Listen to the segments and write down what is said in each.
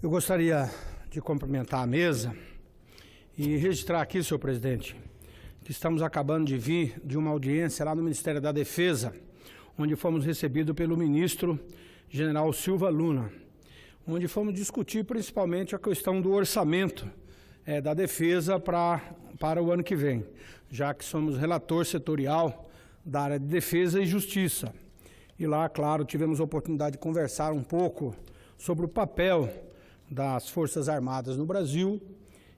Eu gostaria de cumprimentar a mesa e registrar aqui, senhor presidente, que estamos acabando de vir de uma audiência lá no Ministério da Defesa, onde fomos recebidos pelo ministro General Silva Luna, onde fomos discutir principalmente a questão do orçamento da defesa para o ano que vem, já que somos relator setorial da área de defesa e justiça. E lá, claro, tivemos a oportunidade de conversar um pouco sobre o papel das Forças Armadas no Brasil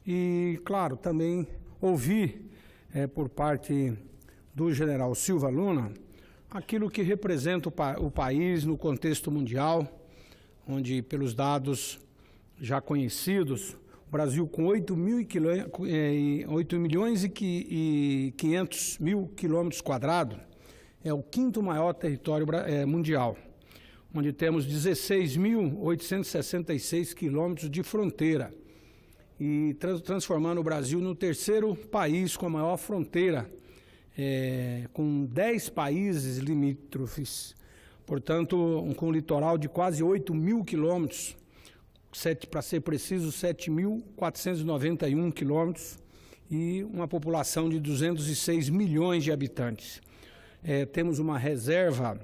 e, claro, também ouvir por parte do general Silva Luna aquilo que representa o país no contexto mundial, onde, pelos dados já conhecidos, o Brasil com 8 milhões e 500 mil quilômetros quadrados é o quinto maior território mundial, onde temos 16.866 quilômetros de fronteira e transformando o Brasil no terceiro país com a maior fronteira, com 10 países limítrofes, portanto, com um litoral de quase 8 mil quilômetros, para ser preciso, 7.491 quilômetros e uma população de 206 milhões de habitantes. Temos uma reserva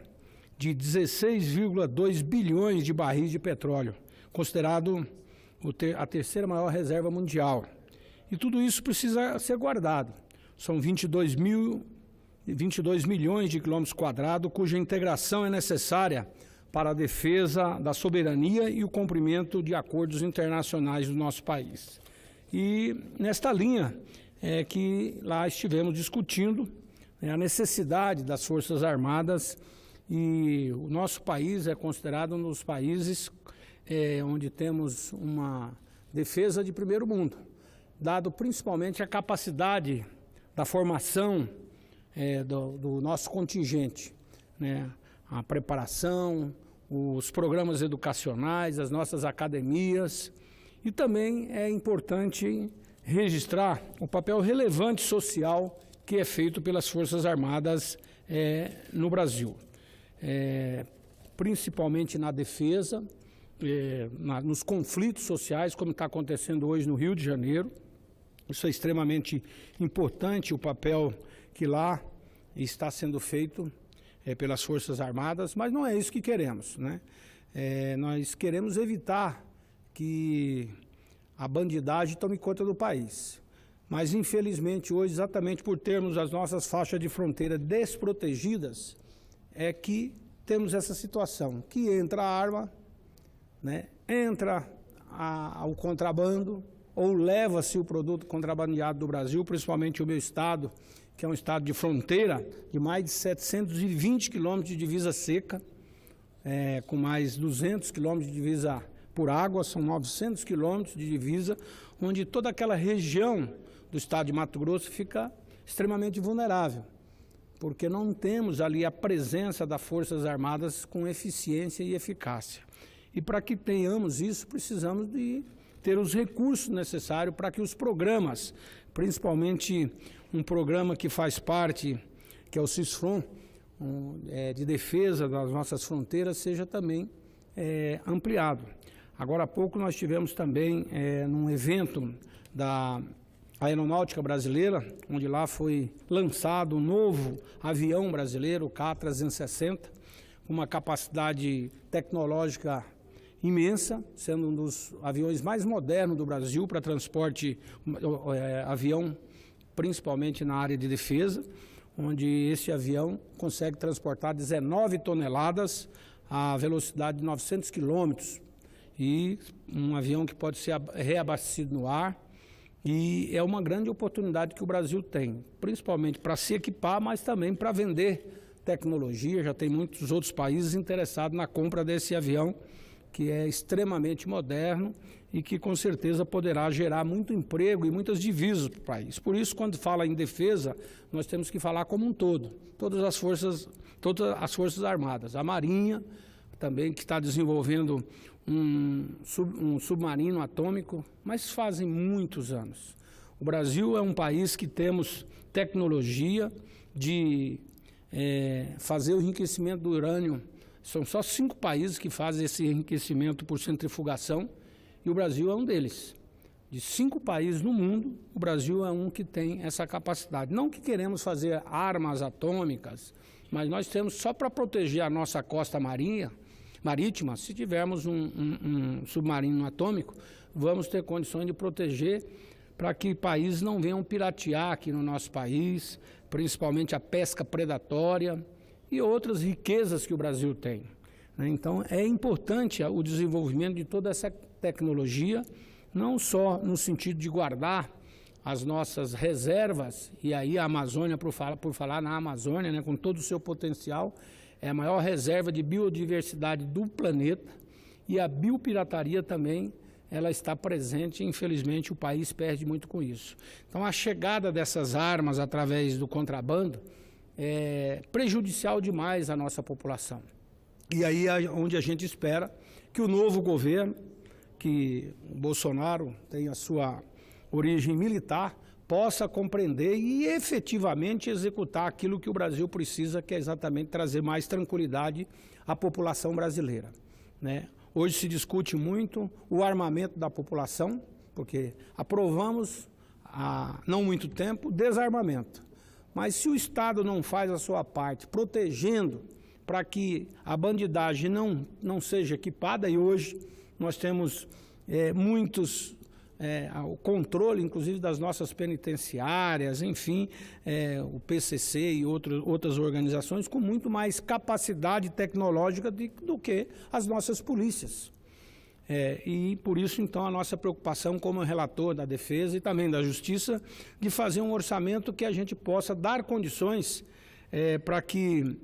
de 16,2 bilhões de barris de petróleo, considerado a terceira maior reserva mundial. E tudo isso precisa ser guardado. São 22 milhões de quilômetros quadrados, cuja integração é necessária para a defesa da soberania e o cumprimento de acordos internacionais do nosso país. E nesta linha é que lá estivemos discutindo a necessidade das Forças Armadas, e o nosso país é considerado um dos países onde temos uma defesa de primeiro mundo, dado principalmente a capacidade da formação do nosso contingente, né? A preparação, os programas educacionais, as nossas academias, e também é importante registrar o papel relevante social que é feito pelas Forças Armadas no Brasil. Principalmente na defesa, nos conflitos sociais, como está acontecendo hoje no Rio de Janeiro. Isso é extremamente importante, o papel que lá está sendo feito pelas Forças Armadas, mas não é isso que queremos, né? Nós queremos evitar que a bandidagem tome conta do país. Mas, infelizmente, hoje, exatamente por termos as nossas faixas de fronteira desprotegidas, é que temos essa situação, que entra a arma, né, entra o contrabando, ou leva-se o produto contrabandeado do Brasil, principalmente o meu estado, que é um estado de fronteira, de mais de 720 quilômetros de divisa seca, com mais 200 quilômetros de divisa por água, são 900 quilômetros de divisa, onde toda aquela região do estado de Mato Grosso fica extremamente vulnerável, porque não temos ali a presença das Forças Armadas com eficiência e eficácia. E para que tenhamos isso, precisamos de ter os recursos necessários para que os programas, principalmente um programa que faz parte, que é o CISFRON, de defesa das nossas fronteiras, seja também ampliado. Agora há pouco nós tivemos também num evento da Aeronáutica Brasileira, onde lá foi lançado um novo avião brasileiro, o K-360, com uma capacidade tecnológica imensa, sendo um dos aviões mais modernos do Brasil para transporte avião, principalmente na área de defesa, onde esse avião consegue transportar 19 toneladas a velocidade de 900 quilômetros, e um avião que pode ser reabastecido no ar. E é uma grande oportunidade que o Brasil tem, principalmente para se equipar, mas também para vender tecnologia. Já tem muitos outros países interessados na compra desse avião, que é extremamente moderno e que com certeza poderá gerar muito emprego e muitas divisas para o país. Por isso, quando fala em defesa, nós temos que falar como um todo, todas as forças armadas, a Marinha também, que está desenvolvendo um submarino atômico, mas fazem muitos anos. O Brasil é um país que temos tecnologia de fazer o enriquecimento do urânio. São só 5 países que fazem esse enriquecimento por centrifugação, E o Brasil é um deles. De 5 países no mundo, o Brasil é um que tem essa capacidade. Não que queremos fazer armas atômicas, mas nós temos só para proteger a nossa costa marítima, se tivermos um submarino atômico, vamos ter condições de proteger para que países não venham piratear aqui no nosso país, principalmente a pesca predatória e outras riquezas que o Brasil tem. Então, é importante o desenvolvimento de toda essa tecnologia, não só no sentido de guardar as nossas reservas, e aí a Amazônia, por falar na Amazônia, né, com todo o seu potencial, é a maior reserva de biodiversidade do planeta, e a biopirataria também, ela está presente e infelizmente o país perde muito com isso. Então a chegada dessas armas através do contrabando é prejudicial demais à nossa população. E aí é onde a gente espera que o novo governo, que o Bolsonaro tem a sua origem militar, possa compreender e efetivamente executar aquilo que o Brasil precisa, que é exatamente trazer mais tranquilidade à população brasileira, né? Hoje se discute muito o armamento da população, porque aprovamos há não muito tempo desarmamento. Mas se o Estado não faz a sua parte, protegendo para que a bandidagem não seja equipada, e hoje nós temos o controle, inclusive, das nossas penitenciárias, enfim, o PCC e outras organizações com muito mais capacidade tecnológica do que as nossas polícias. E por isso, então, a nossa preocupação como relator da Defesa e também da Justiça, de fazer um orçamento que a gente possa dar condições para que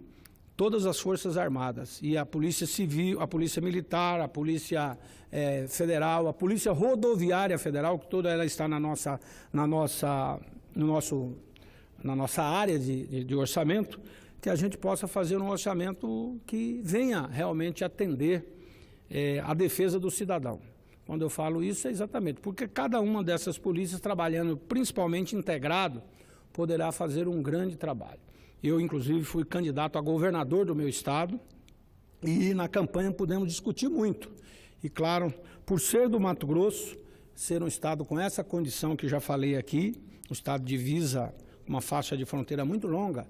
todas as Forças Armadas e a Polícia Civil, a Polícia Militar, a Polícia Federal, a Polícia Rodoviária Federal, que toda ela está na nossa área de orçamento, que a gente possa fazer um orçamento que venha realmente atender a defesa do cidadão. Quando eu falo isso é exatamente porque cada uma dessas polícias, trabalhando principalmente integrado, poderá fazer um grande trabalho. Eu, inclusive, fui candidato a governador do meu estado e na campanha pudemos discutir muito. E, claro, por ser do Mato Grosso, ser um estado com essa condição que já falei aqui, um estado divisa uma faixa de fronteira muito longa,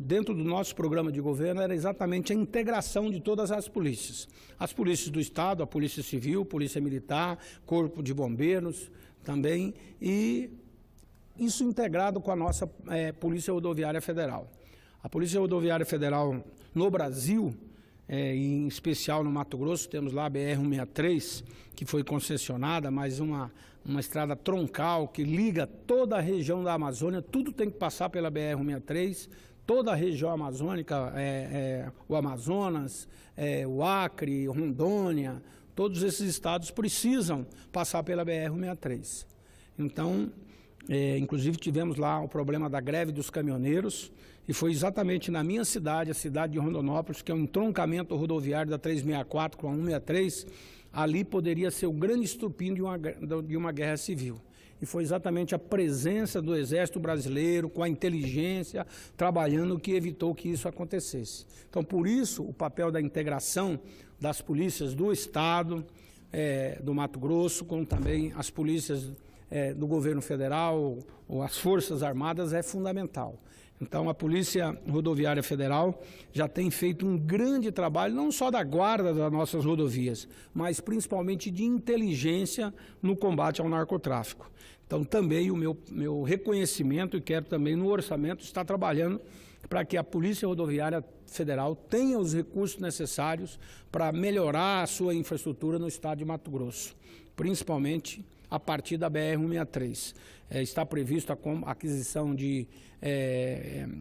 dentro do nosso programa de governo era exatamente a integração de todas as polícias. As polícias do estado, a Polícia Civil, Polícia Militar, Corpo de Bombeiros também, e isso integrado com a nossa Polícia Rodoviária Federal. A Polícia Rodoviária Federal no Brasil, em especial no Mato Grosso, temos lá a BR-163, que foi concessionada, mas uma estrada troncal que liga toda a região da Amazônia, tudo tem que passar pela BR-163, toda a região amazônica, o Amazonas, o Acre, Rondônia, todos esses estados precisam passar pela BR-163. Então, inclusive tivemos lá o problema da greve dos caminhoneiros, e foi exatamente na minha cidade, a cidade de Rondonópolis, que é um entroncamento rodoviário da 364 com a 163, ali poderia ser o grande estupim de uma guerra civil. E foi exatamente a presença do Exército Brasileiro, com a inteligência, trabalhando, que evitou que isso acontecesse. Então, por isso, o papel da integração das polícias do Estado, do Mato Grosso, como também as polícias do governo federal, ou as Forças Armadas, é fundamental. Então, a Polícia Rodoviária Federal já tem feito um grande trabalho, não só da guarda das nossas rodovias, mas principalmente de inteligência no combate ao narcotráfico. Então, também o meu reconhecimento, e quero também no orçamento estar trabalhando para que a Polícia Rodoviária Federal tenha os recursos necessários para melhorar a sua infraestrutura no estado de Mato Grosso, principalmente a partir da BR-163. Está previsto a aquisição de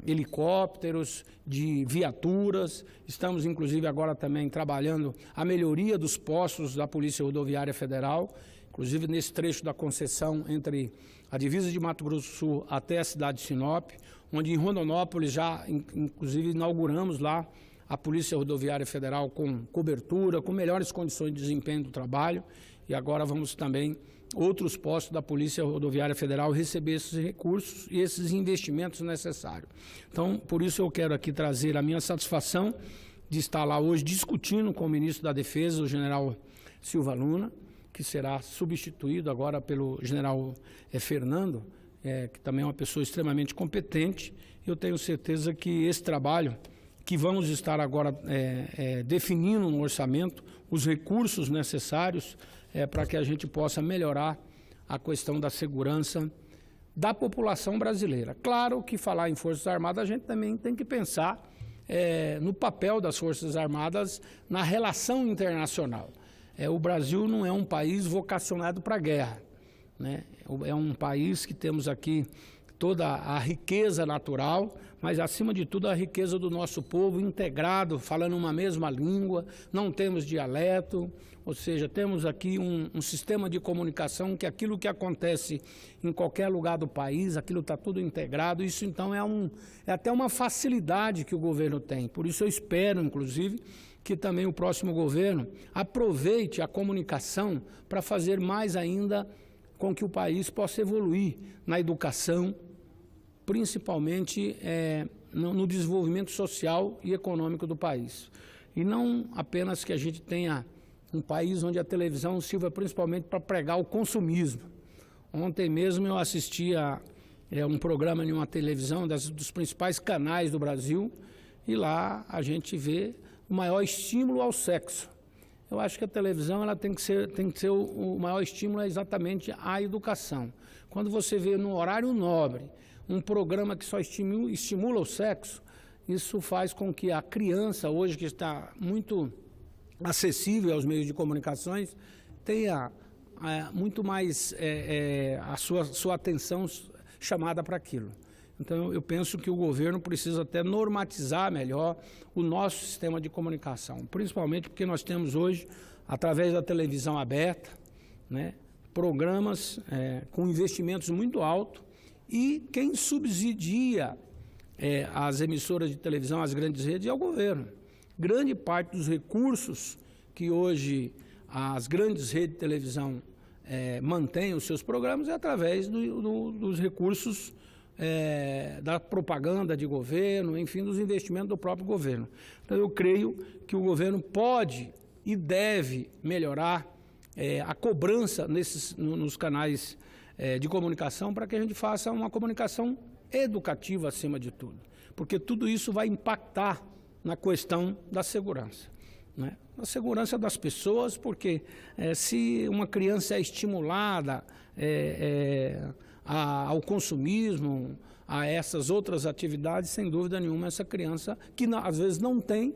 helicópteros, de viaturas. Estamos, inclusive, agora também trabalhando a melhoria dos postos da Polícia Rodoviária Federal, inclusive nesse trecho da concessão entre a divisa de Mato Grosso do Sul até a cidade de Sinop, onde em Rondonópolis já, inclusive, inauguramos lá a Polícia Rodoviária Federal com cobertura, com melhores condições de desempenho do trabalho, e agora vamos também outros postos da Polícia Rodoviária Federal receber esses recursos e esses investimentos necessários. Então, por isso eu quero aqui trazer a minha satisfação de estar lá hoje discutindo com o ministro da Defesa, o general Silva Luna, que será substituído agora pelo general Fernando, que também é uma pessoa extremamente competente. Eu tenho certeza que esse trabalho, que vamos estar agora definindo no orçamento os recursos necessários para que a gente possa melhorar a questão da segurança da população brasileira. Claro que falar em Forças Armadas, a gente também tem que pensar no papel das Forças Armadas na relação internacional. O Brasil não é um país vocacionado para a guerra, né? É um país que temos aqui toda a riqueza natural, mas, acima de tudo, a riqueza do nosso povo integrado, falando uma mesma língua, não temos dialeto, ou seja, temos aqui um sistema de comunicação que aquilo que acontece em qualquer lugar do país, aquilo está tudo integrado. Isso, então, é até uma facilidade que o governo tem. Por isso eu espero, inclusive, que também o próximo governo aproveite a comunicação para fazer mais ainda com que o país possa evoluir na educação, principalmente no desenvolvimento social e econômico do país. E não apenas que a gente tenha um país onde a televisão sirva principalmente para pregar o consumismo. Ontem mesmo eu assisti a um programa em uma televisão dos principais canais do Brasil, e lá a gente vê o maior estímulo ao sexo. Eu acho que a televisão ela tem que ser o maior estímulo exatamente à educação. Quando você vê no horário nobre um programa que só estimula o sexo, isso faz com que a criança, hoje que está muito acessível aos meios de comunicações, tenha muito mais a sua atenção chamada para aquilo. Então, eu penso que o governo precisa até normatizar melhor o nosso sistema de comunicação, principalmente porque nós temos hoje, através da televisão aberta, né, programas com investimentos muito altos, e quem subsidia as emissoras de televisão, as grandes redes, é o governo. Grande parte dos recursos que hoje as grandes redes de televisão mantêm os seus programas é através dos recursos da propaganda de governo, enfim, dos investimentos do próprio governo. Então, eu creio que o governo pode e deve melhorar a cobrança nos canais de comunicação, para que a gente faça uma comunicação educativa acima de tudo, porque tudo isso vai impactar na questão da segurança, né? A segurança das pessoas, porque se uma criança é estimulada ao consumismo, a essas outras atividades, sem dúvida nenhuma, essa criança, que às vezes não tem,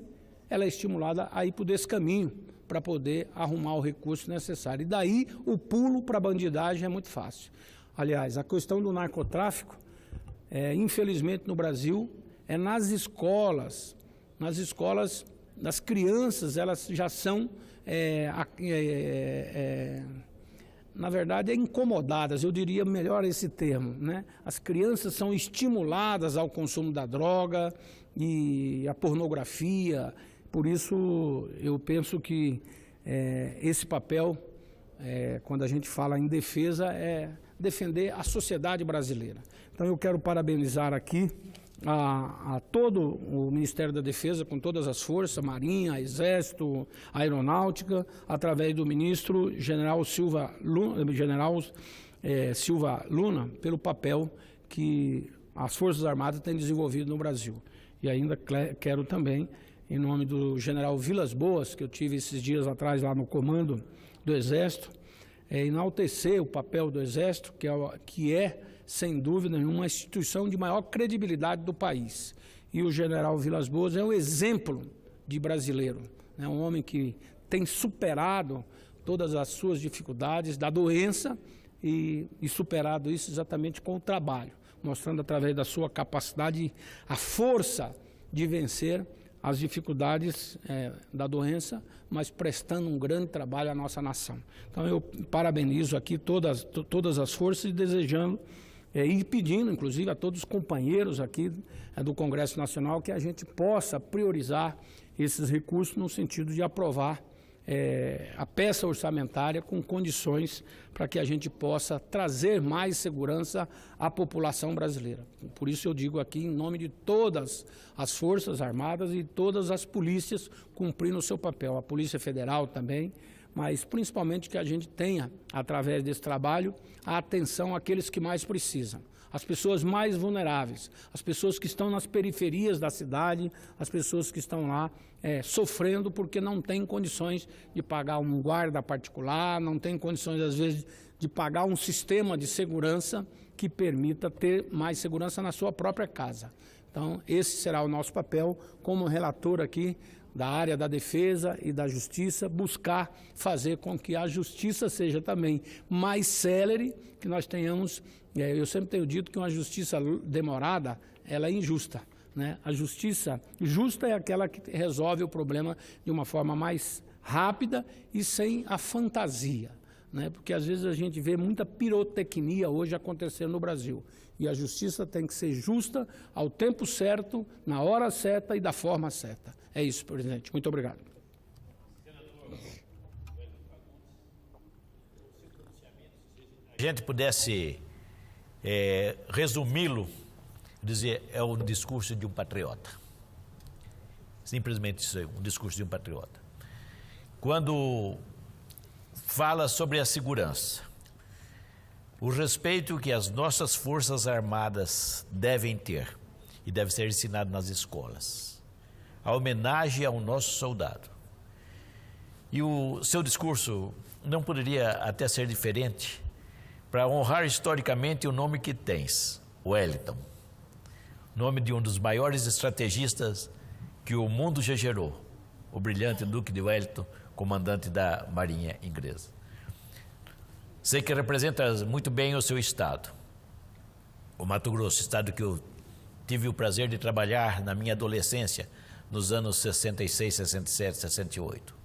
ela é estimulada a ir por esse caminho, para poder arrumar o recurso necessário. E daí o pulo para a bandidagem é muito fácil. Aliás, a questão do narcotráfico, infelizmente no Brasil, nas escolas, das crianças, elas já são, na verdade, incomodadas, eu diria melhor esse termo, né? As crianças são estimuladas ao consumo da droga e à pornografia. Por isso, eu penso que esse papel, quando a gente fala em defesa, é defender a sociedade brasileira. Então, eu quero parabenizar aqui a todo o Ministério da Defesa, com todas as forças, Marinha, Exército, Aeronáutica, através do ministro General Silva Luna, pelo papel que as Forças Armadas têm desenvolvido no Brasil. E ainda quero também, em nome do general Vilas Boas, que eu tive esses dias atrás lá no comando do Exército, enaltecer o papel do Exército, que é, sem dúvida nenhuma, uma instituição de maior credibilidade do país. E o general Vilas Boas é um exemplo de brasileiro, né? Um homem que tem superado todas as suas dificuldades da doença e superado isso exatamente com o trabalho, mostrando através da sua capacidade a força de vencer as dificuldades da doença, mas prestando um grande trabalho à nossa nação. Então, eu parabenizo aqui todas as forças e desejando e pedindo, inclusive, a todos os companheiros aqui do Congresso Nacional que a gente possa priorizar esses recursos no sentido de aprovar a peça orçamentária com condições para que a gente possa trazer mais segurança à população brasileira. Por isso eu digo aqui, em nome de todas as Forças Armadas e todas as polícias cumprindo o seu papel, a Polícia Federal também, mas principalmente que a gente tenha, através desse trabalho, a atenção àqueles que mais precisam. As pessoas mais vulneráveis, as pessoas que estão nas periferias da cidade, as pessoas que estão lá sofrendo porque não têm condições de pagar um guarda particular, não têm condições, às vezes, de pagar um sistema de segurança que permita ter mais segurança na sua própria casa. Então, esse será o nosso papel como relator aqui da área da defesa e da justiça, buscar fazer com que a justiça seja também mais célere, que nós tenhamos, eu sempre tenho dito que uma justiça demorada, ela é injusta, né? A justiça justa é aquela que resolve o problema de uma forma mais rápida e sem a fantasia, né? Porque às vezes a gente vê muita pirotecnia hoje acontecendo no Brasil. E a justiça tem que ser justa ao tempo certo, na hora certa e da forma certa. É isso, presidente. Muito obrigado. Se a gente pudesse resumi-lo, dizer, é o discurso de um patriota. Simplesmente isso aí, um discurso de um patriota. Quando fala sobre a segurança, o respeito que as nossas Forças Armadas devem ter e deve ser ensinado nas escolas, a homenagem ao nosso soldado. E o seu discurso não poderia até ser diferente para honrar historicamente o nome que tens, Wellington, nome de um dos maiores estrategistas que o mundo já gerou, o brilhante Duque de Wellington, comandante da Marinha Inglesa. Sei que representa muito bem o seu estado, o Mato Grosso, estado que eu tive o prazer de trabalhar na minha adolescência, nos anos 66, 67, 68.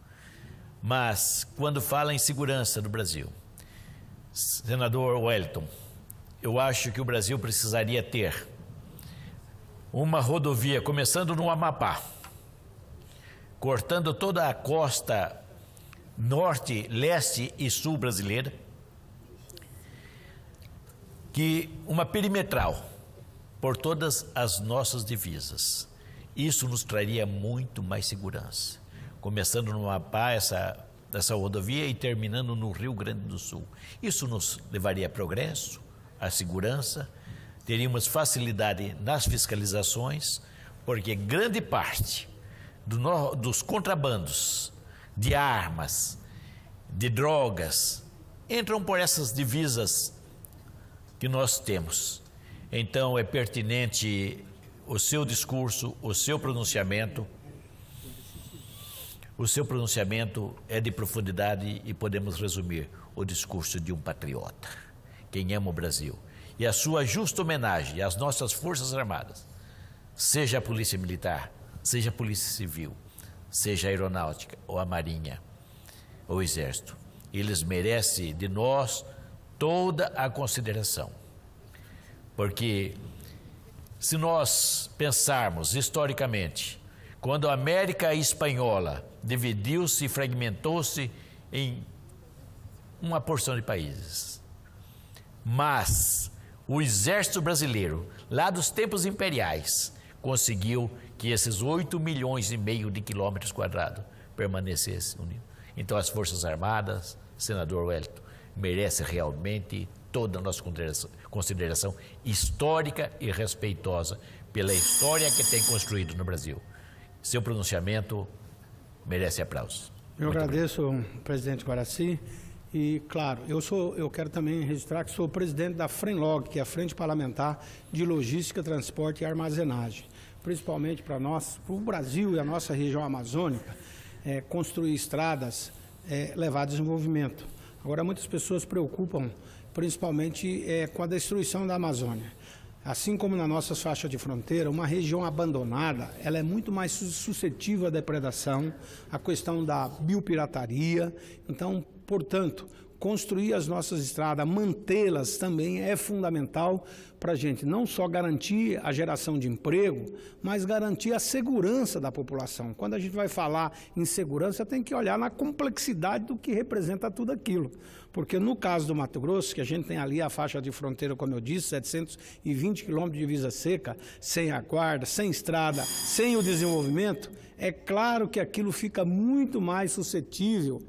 Mas, quando fala em segurança do Brasil, senador Wellington, eu acho que o Brasil precisaria ter uma rodovia, começando no Amapá, cortando toda a costa norte, leste e sul brasileira, que uma perimetral por todas as nossas divisas. Isso nos traria muito mais segurança. Começando no Amapá, essa rodovia, e terminando no Rio Grande do Sul. Isso nos levaria a progresso, a segurança, teríamos facilidade nas fiscalizações, porque grande parte dos contrabandos de armas, de drogas, entram por essas divisas que nós temos. Então é pertinente o seu discurso, o seu pronunciamento. O seu pronunciamento é de profundidade e podemos resumir o discurso de um patriota, quem ama o Brasil. E a sua justa homenagem às nossas Forças Armadas, seja a Polícia Militar, seja a Polícia Civil, seja a Aeronáutica ou a Marinha ou o Exército, eles merecem de nós toda a consideração. Porque se nós pensarmos historicamente, quando a América Espanhola dividiu-se e fragmentou-se em uma porção de países, mas o exército brasileiro, lá dos tempos imperiais, conseguiu que esses 8,5 milhões de quilômetros quadrados permanecessem unidos. Então as Forças Armadas, senador Wellington, merecem realmente toda a nossa consideração histórica e respeitosa pela história que tem construído no Brasil. Seu pronunciamento merece aplausos. Eu agradeço, presidente Guaraci. E, claro, eu quero também registrar que sou presidente da FRENLOG, que é a Frente Parlamentar de Logística, Transporte e Armazenagem. Principalmente para nós, para o Brasil e a nossa região amazônica, construir estradas, levar desenvolvimento. Agora, muitas pessoas preocupam, principalmente com a destruição da Amazônia. Assim como na nossa faixa de fronteira, uma região abandonada, ela é muito mais suscetível à depredação, à questão da biopirataria. Então, portanto, construir as nossas estradas, mantê-las também é fundamental para a gente não só garantir a geração de emprego, mas garantir a segurança da população. Quando a gente vai falar em segurança, tem que olhar na complexidade do que representa tudo aquilo. Porque no caso do Mato Grosso, que a gente tem ali a faixa de fronteira, como eu disse, 720 quilômetros de divisa seca, sem a guarda, sem estrada, sem o desenvolvimento, é claro que aquilo fica muito mais suscetível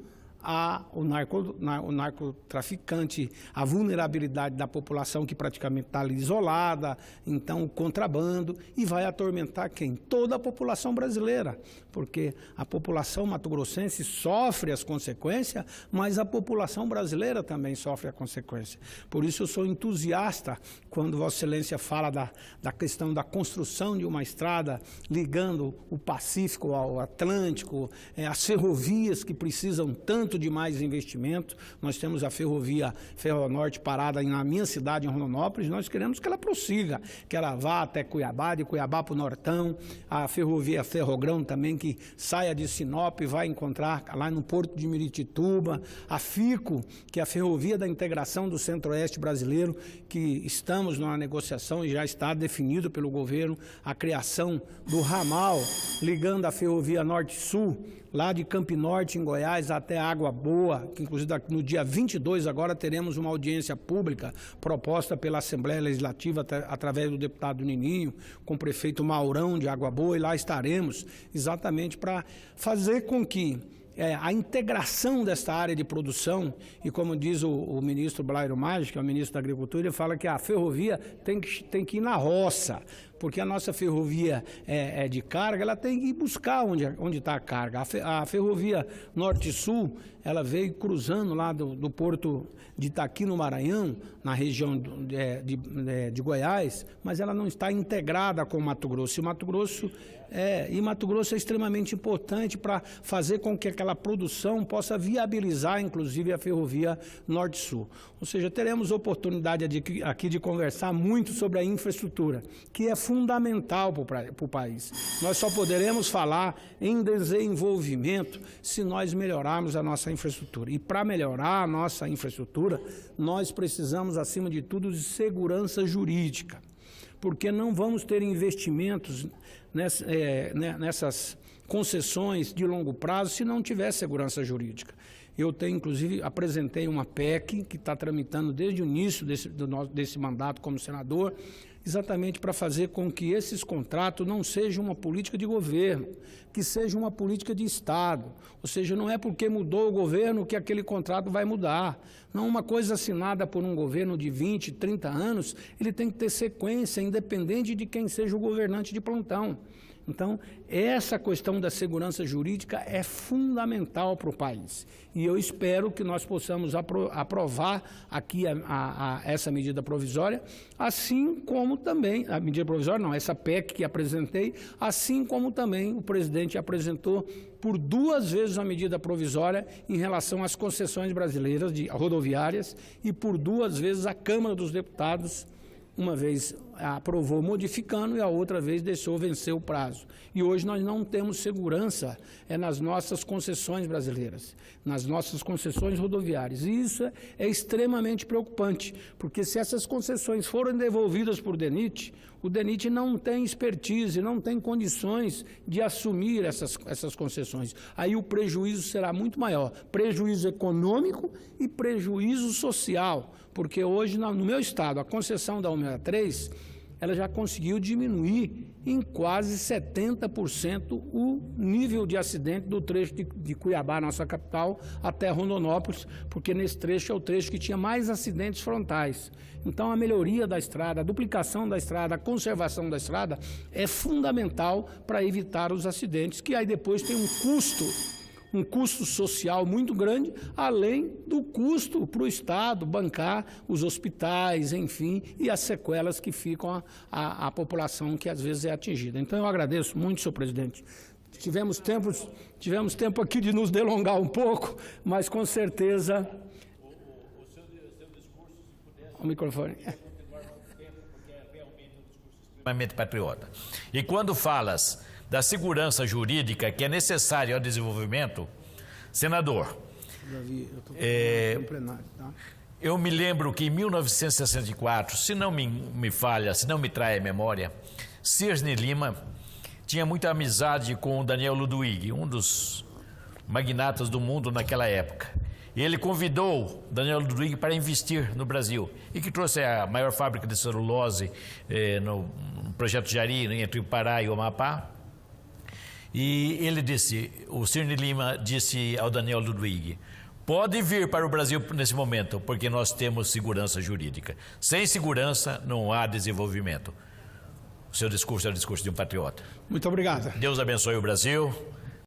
o narcotraficante, a vulnerabilidade da população que praticamente está ali isolada, então o contrabando, e vai atormentar quem? Toda a população brasileira, porque a população mato-grossense sofre as consequências, mas a população brasileira também sofre a consequência. Por isso eu sou entusiasta quando Vossa Excelência fala da questão da construção de uma estrada ligando o Pacífico ao Atlântico, as ferrovias que precisam tanto de mais investimento. Nós temos a ferrovia Ferronorte parada na minha cidade, em Rondonópolis. Nós queremos que ela prossiga, que ela vá até Cuiabá, de Cuiabá para o Nortão. A ferrovia Ferrogrão também, que saia de Sinop e vai encontrar lá no Porto de Miritituba. A FICO, que é a Ferrovia da Integração do Centro-Oeste Brasileiro, que estamos numa negociação e já está definido pelo governo a criação do ramal ligando a ferrovia Norte-Sul, lá de Campinorte, em Goiás, até Água Boa, que inclusive no dia 22 agora teremos uma audiência pública proposta pela Assembleia Legislativa através do deputado Nininho, com o prefeito Maurão de Água Boa, e lá estaremos exatamente para fazer com que a integração desta área de produção, e como diz o ministro Blairo Maggi, que é o ministro da Agricultura, ele fala que a ferrovia tem que ir na roça, porque a nossa ferrovia de carga, ela tem que ir buscar onde está a carga. A ferrovia Norte-Sul, ela veio cruzando lá do porto de Itaqui, no Maranhão, na região de Goiás, mas ela não está integrada com o Mato Grosso. E Mato Grosso é extremamente importante para fazer com que aquela produção possa viabilizar, inclusive, a ferrovia Norte-Sul. Ou seja, teremos oportunidade aqui de conversar muito sobre a infraestrutura, que é fundamental para o país. Nós só poderemos falar em desenvolvimento se nós melhorarmos a nossa infraestrutura. E para melhorar a nossa infraestrutura, nós precisamos, acima de tudo, de segurança jurídica, porque não vamos ter investimentos nessas concessões de longo prazo se não tiver segurança jurídica. Eu inclusive, apresentei uma PEC que está tramitando desde o início desse mandato como senador, exatamente para fazer com que esses contratos não sejam uma política de governo, que seja uma política de Estado. Ou seja, não é porque mudou o governo que aquele contrato vai mudar. Não, uma coisa assinada por um governo de 20, 30 anos, ele tem que ter sequência, independente de quem seja o governante de plantão. Então, essa questão da segurança jurídica é fundamental para o país. E eu espero que nós possamos aprovar aqui essa medida provisória, assim como também, a medida provisória não, essa PEC que apresentei, assim como também o presidente apresentou por 2 vezes a medida provisória em relação às concessões brasileiras rodoviárias e por 2 vezes a Câmara dos Deputados, uma vez aprovou modificando e a outra vez deixou vencer o prazo. E hoje nós não temos segurança nas nossas concessões brasileiras, nas nossas concessões rodoviárias. E isso é extremamente preocupante, porque se essas concessões forem devolvidas por DENIT, o DENIT não tem expertise, não tem condições de assumir essas concessões. Aí o prejuízo será muito maior, prejuízo econômico e prejuízo social, porque hoje no meu estado a concessão da 163, ela já conseguiu diminuir em quase 70% o nível de acidente do trecho de Cuiabá, nossa capital, até Rondonópolis, porque nesse trecho é o trecho que tinha mais acidentes frontais. Então, a melhoria da estrada, a duplicação da estrada, a conservação da estrada é fundamental para evitar os acidentes, que aí depois tem um custo social muito grande, além do custo para o Estado bancar os hospitais, enfim, e as sequelas que ficam à população que às vezes é atingida. Então eu agradeço muito, senhor presidente. Tivemos tempo aqui de nos delongar um pouco, mas com certeza... O seu discurso, se pudesse... O microfone... extremamente patriota. E quando falas da segurança jurídica que é necessária ao desenvolvimento, senador, eu me lembro que em 1964, se não me falha, se não me trai a memória, Cirne Lima tinha muita amizade com o Daniel Ludwig, um dos magnatas do mundo naquela época. E ele convidou Daniel Ludwig para investir no Brasil e que trouxe a maior fábrica de celulose no projeto Jari, entre o Pará e o Amapá. E ele disse, o Cirne Lima disse ao Daniel Ludwig, pode vir para o Brasil nesse momento, porque nós temos segurança jurídica. Sem segurança não há desenvolvimento. O seu discurso é o discurso de um patriota. Muito obrigado. Deus abençoe o Brasil.